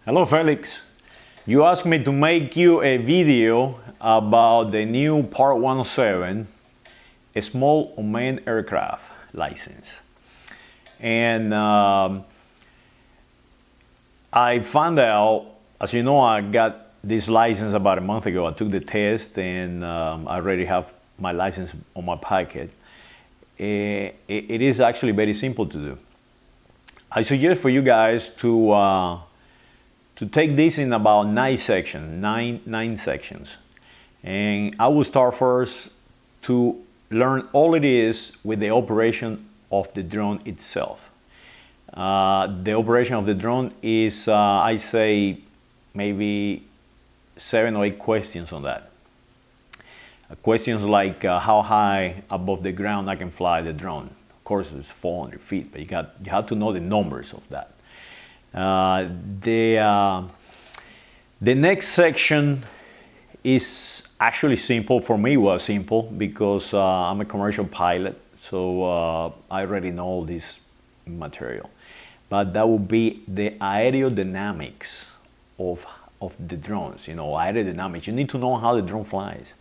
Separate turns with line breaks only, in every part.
Hello Felix, you asked me to make you a video about the new Part 107, a small unmanned aircraft license. And I found out, as you know, I got this license about a month ago. I took the test and I already have my license on my packet. It is actually very simple to do. I suggest for you guys to take this in about nine sections. And I will start first to learn all it is with the operation of the drone itself. The operation of the drone is, I say, maybe 7 or 8 questions on that. Questions like how high above the ground I can fly the drone. Of course, it's 400 feet, but you have to know the numbers of that. The next section is actually simple. For me, it was simple because I'm a commercial pilot, so I already know all this material. But that would be the aerodynamics of the drones. You know, aerodynamics. You need to know how the drone flies,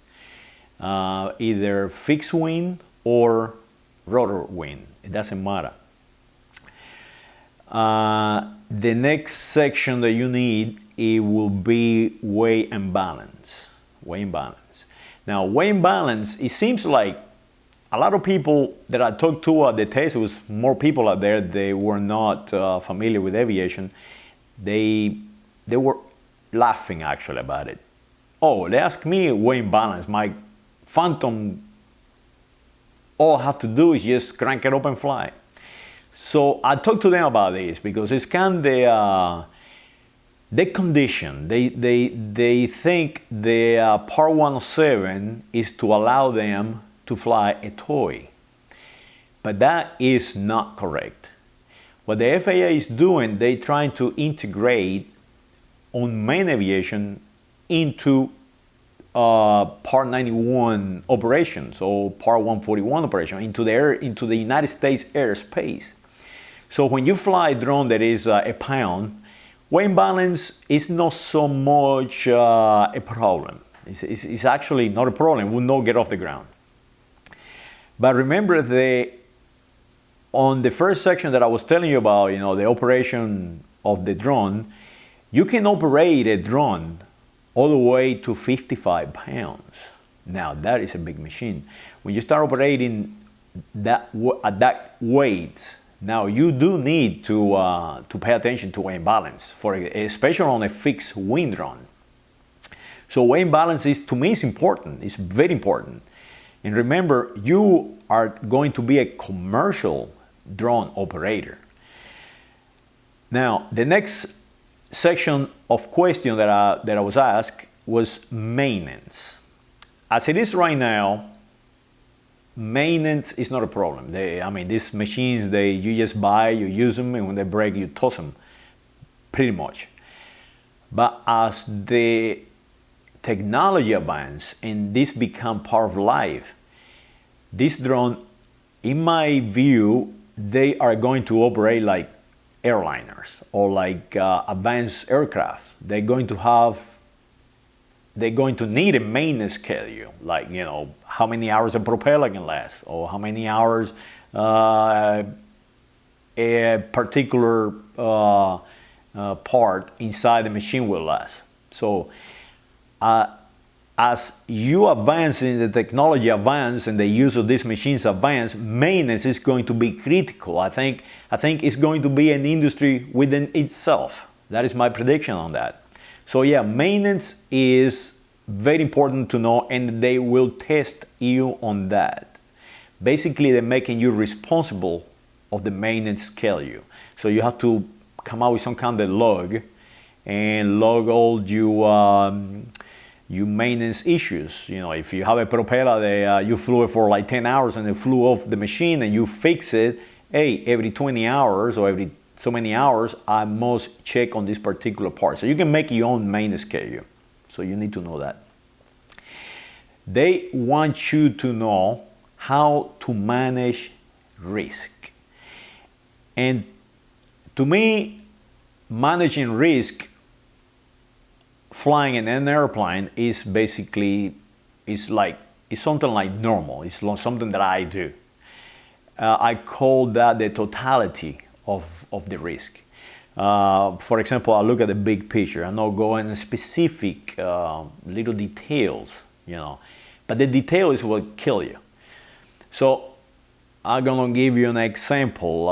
either fixed wing or rotor wing. It doesn't matter. The next section that you need, it will be weight and balance. Weight and balance. Now, weight and balance, it seems like a lot of people that I talked to at the test, it was more people out there, they were not familiar with aviation. They were laughing actually about it. Oh, they asked me weight and balance. My Phantom, all I have to do is just crank it up and fly. So I talked to them about this because it's kind of the condition. They think the Part 107 is to allow them to fly a toy. But that is not correct. What the FAA is doing, they're trying to integrate unmanned aviation into Part 91 operations or Part 141 operation into the United States airspace. So when you fly a drone that is a pound, weight balance is not so much a problem. It's actually not a problem. It will not get off the ground. But remember, on the first section that I was telling you about, you know, the operation of the drone, you can operate a drone all the way to 55 pounds. Now that is a big machine. When you start operating at that weight, now you do need to pay attention to weight balance, especially on a fixed wing drone. So weight balance is, to me, is important. It's very important. And remember, you are going to be a commercial drone operator. Now, the next section of question that I was asked was maintenance. As it is right now, maintenance is not a problem. I mean, these machines, you just buy, you use them, and when they break, you toss them, pretty much. But as the technology advances and this become part of life, this drone, in my view, they are going to operate like airliners or like advanced aircraft. They're going to need a maintenance schedule, like, you know, how many hours a propeller can last, or how many hours a particular part inside the machine will last. So as you advance in the technology advance and the use of these machines advance, maintenance is going to be critical. I think it's going to be an industry within itself. That is my prediction on that. So yeah, maintenance is very important to know, and they will test you on that. Basically, they're making you responsible of the maintenance schedule. So you have to come out with some kind of log and log all your maintenance issues. You know, if you have a propeller, you flew it for like 10 hours and it flew off the machine and you fix it, hey, every 20 hours or every so many hours, I must check on this particular part. So you can make your own maintenance schedule. So you need to know that. They want you to know how to manage risk. And to me, managing risk flying in an airplane is basically, it's something like normal. It's something that I do. I call that the totality of the risk. For example, I look at the big picture. I'm not going into specific little details, but the detail is what kill you. So I'm gonna give you an example.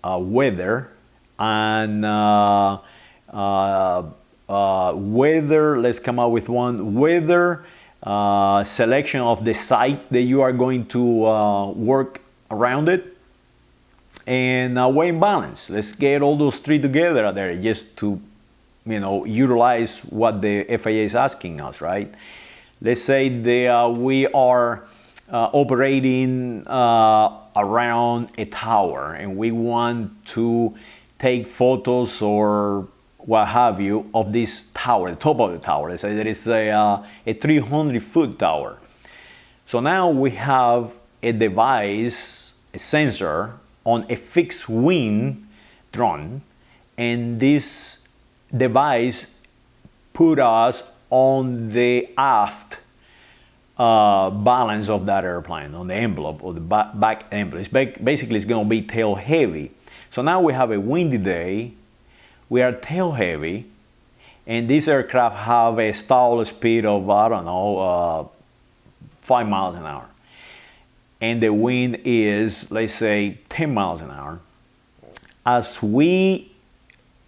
Weather and weather. Let's come up with one. Weather, selection of the site that you are going to work around it, and weight and balance. Let's get all those three together there just to, utilize what the FAA is asking us, right? Let's say we are operating around a tower and we want to take photos or what have you of this tower, the top of the tower. Let's say there is a 300-foot tower. So now we have a device, a sensor on a fixed wing drone, and this device put us on the aft balance of that airplane, on the envelope or the back envelope. Basically, it's going to be tail heavy. So now we have a windy day, we are tail heavy, and this aircraft have a stall speed of, 5 miles an hour. And the wind is, let's say, 10 miles an hour. As we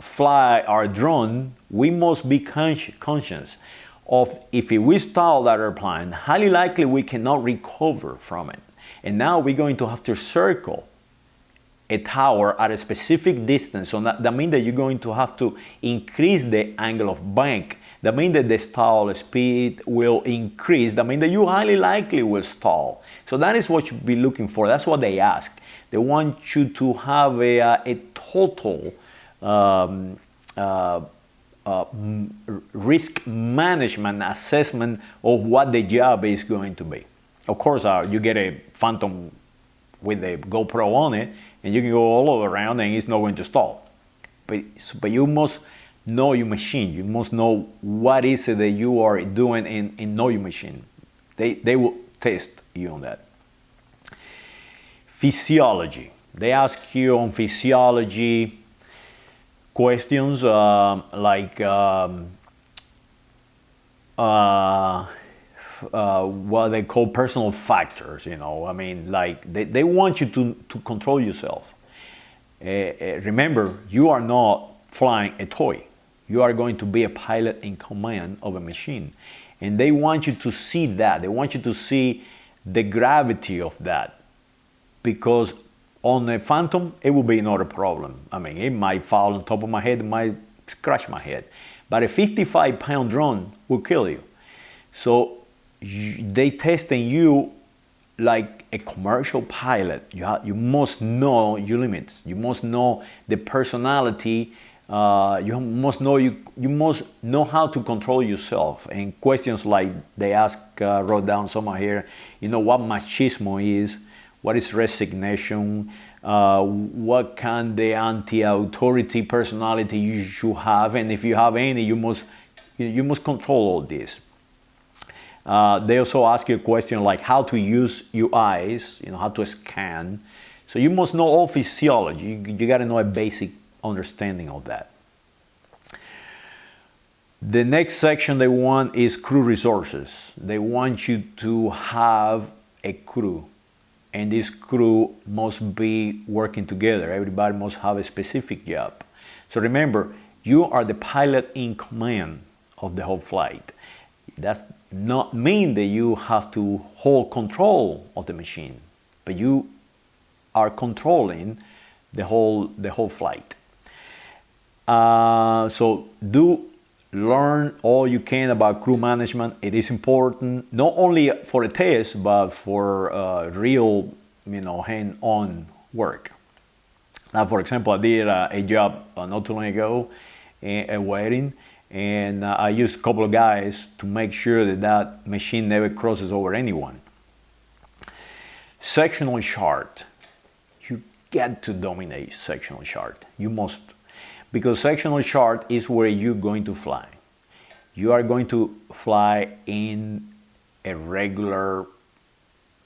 fly our drone, we must be conscious of if we stall that airplane, highly likely we cannot recover from it. And now we're going to have to circle a tower at a specific distance. So that means that you're going to have to increase the angle of bank. That means that the stall speed will increase. That means that you highly likely will stall. So that is what you'll be looking for. That's what they ask. They want you to have a total risk management assessment of what the job is going to be. Of course, you get a Phantom with a GoPro on it, and you can go all around and it's not going to stall. But you must know your machine. You must know what is it that you are doing and know your machine. They will test you on that. Physiology. They ask you on physiology questions like what they call personal factors. Like they want you to control yourself. Remember, you are not flying a toy. You are going to be a pilot in command of a machine, and they want you to see that. They want you to see the gravity of that, because on a Phantom, it will be not a problem. It might fall on top of my head, it might scratch my head. But a 55-pound drone will kill you. So they testing you like a commercial pilot. You must know your limits. You must know the personality. You must know how to control yourself. And questions like they ask, wrote down somewhere here, what machismo is, what is resignation, what kind the anti-authority personality you should have, and if you have any, you must control all this. They also ask you a question like how to use your eyes, how to scan. So you must know all physiology. You got to know a basic understanding of that. The next section they want is crew resources. They want you to have a crew, and this crew must be working together. Everybody must have a specific job. So remember, you are the pilot in command of the whole flight. That's not mean that you have to hold control of the machine, but you are controlling the whole flight. So do learn all you can about crew management. It is important, not only for a test, but for real, hand-on work. Now, for example, I did a job not too long ago, a wedding, and I used a couple of guys to make sure that machine never crosses over anyone. Sectional chart. You get to dominate sectional chart. You must. Because sectional chart is where you're going to fly. you are going to fly in a regular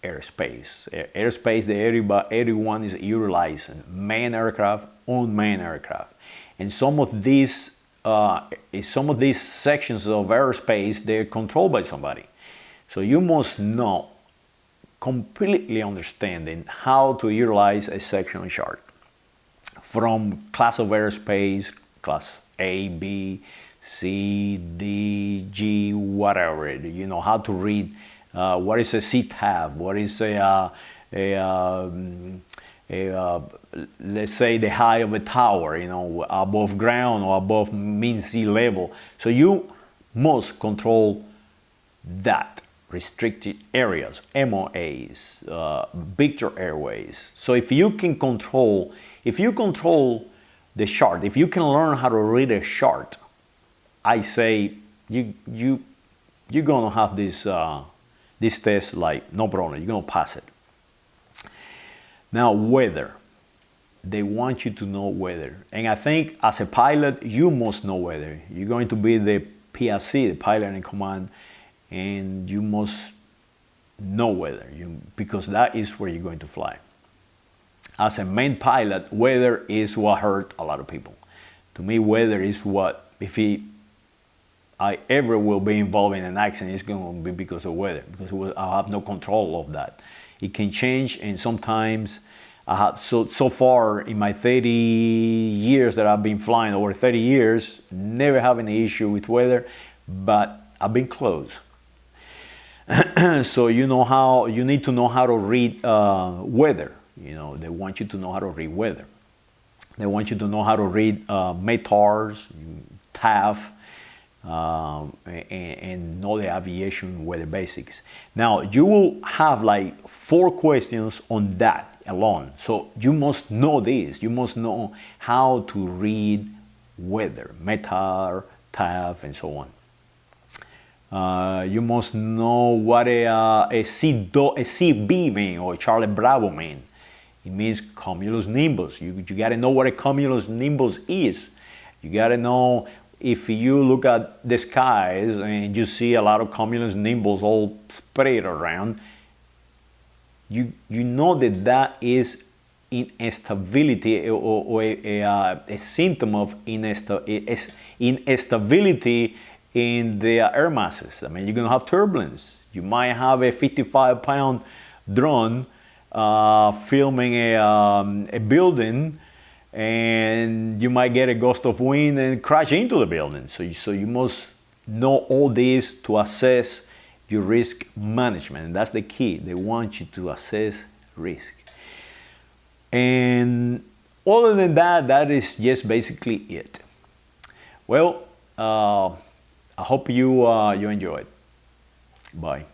airspace. Airspace that everyone is utilizing, manned aircraft, unmanned aircraft. And some of these sections of airspace, they're controlled by somebody. So you must know, completely understanding how to utilize a sectional chart. From class of airspace, class A, B, C, D, G, whatever. You know how to read what is a CTAF, what is let's say the height of a tower, you know, above ground or above mean sea level. So you must control that. Restricted areas, MOAs, Victor Airways. So if you control the chart, if you can learn how to read a chart, I say you're gonna have this test like no problem. You're gonna pass it. Now, weather. They want you to know weather, and I think as a pilot you must know weather. You're going to be the PIC, the pilot in command, and you must know weather because that is where you're going to fly. As a main pilot, weather is what hurt a lot of people. To me, weather is what, if I ever will be involved in an accident, it's going to be because of weather, because I have no control of that. It can change, and sometimes I have, so far in my 30 years that I've been flying, over 30 years, never have any issue with weather, but I've been close. So you need to know how to read weather. You know, they want you to know how to read weather. They want you to know how to read METARs, TAF, and know the aviation weather basics. Now, you will have like 4 questions on that alone. So you must know this. You must know how to read weather, METAR, TAF, and so on. You must know what a CB means, or Charlie Bravo means. It means cumulus nimbus. You got to know what a cumulus nimbus is. You got to know, if you look at the skies and you see a lot of cumulus nimbus all spread around, you know that is instability, or a symptom of instability in the air masses. I mean, you're going to have turbulence. You might have a 55-pound drone filming a building, and you might get a gust of wind and crash into the building. So you must know all this to assess your risk management. And that's the key. They want you to assess risk. And other than that, that is just basically it. Well, I hope you enjoyed. Bye.